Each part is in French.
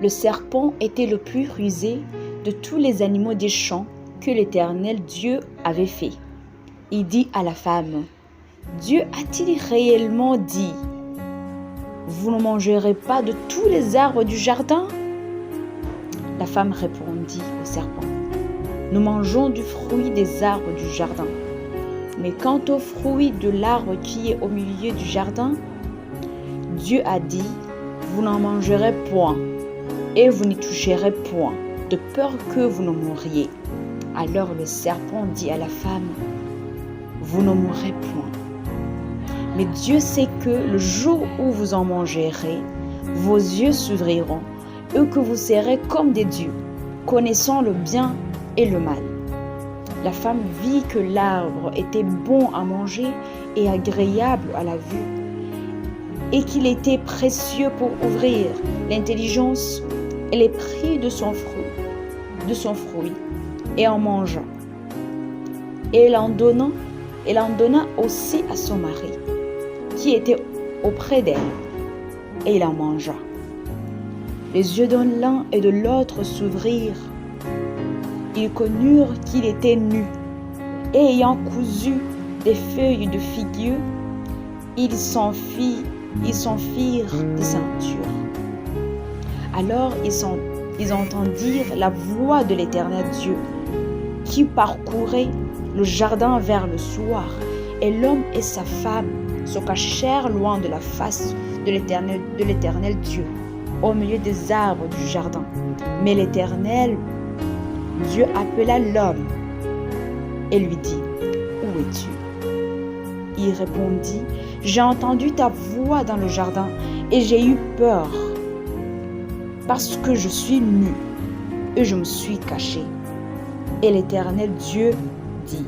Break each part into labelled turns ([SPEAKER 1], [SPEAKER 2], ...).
[SPEAKER 1] Le serpent était le plus rusé de tous les animaux des champs que l'Éternel Dieu avait fait. Il dit à la femme, « Dieu a-t-il réellement dit, vous ne mangerez pas de tous les arbres du jardin ?» La femme répondit au serpent, « Nous mangeons du fruit des arbres du jardin. Mais quant au fruit de l'arbre qui est au milieu du jardin, Dieu a dit, vous n'en mangerez point, et vous n'y toucherez point, de peur que vous ne mouriez. » Alors le serpent dit à la femme, « Vous ne mourrez point. Mais Dieu sait que le jour où vous en mangerez, vos yeux s'ouvriront, et que vous serez comme des dieux, connaissant le bien et le mal. » La femme vit que l'arbre était bon à manger et agréable à la vue, et qu'il était précieux pour ouvrir l'intelligence. Elle prit de son fruit, et en mangea. Et elle en donna aussi à son mari, qui était auprès d'elle, et il en mangea. Les yeux de l'un et de l'autre s'ouvrirent. Ils connurent qu'il était nu, et ayant cousu des feuilles de figuier, ils s'en firent des ceintures. Alors ils entendirent la voix de l'Éternel Dieu, qui parcourait le jardin vers le soir, et l'homme et sa femme se cachèrent loin de la face de l'Éternel Dieu, au milieu des arbres du jardin. Mais l'Éternel Dieu appela l'homme et lui dit, « Où es-tu » Il répondit, « J'ai entendu ta voix dans le jardin et j'ai eu peur, parce que je suis nu et je me suis caché. » Et l'Éternel Dieu dit,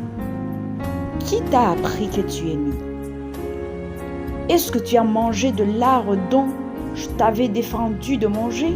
[SPEAKER 1] « Qui t'a appris que tu es nu? Est-ce que tu as mangé de l'arbre dont je t'avais défendu de manger ?»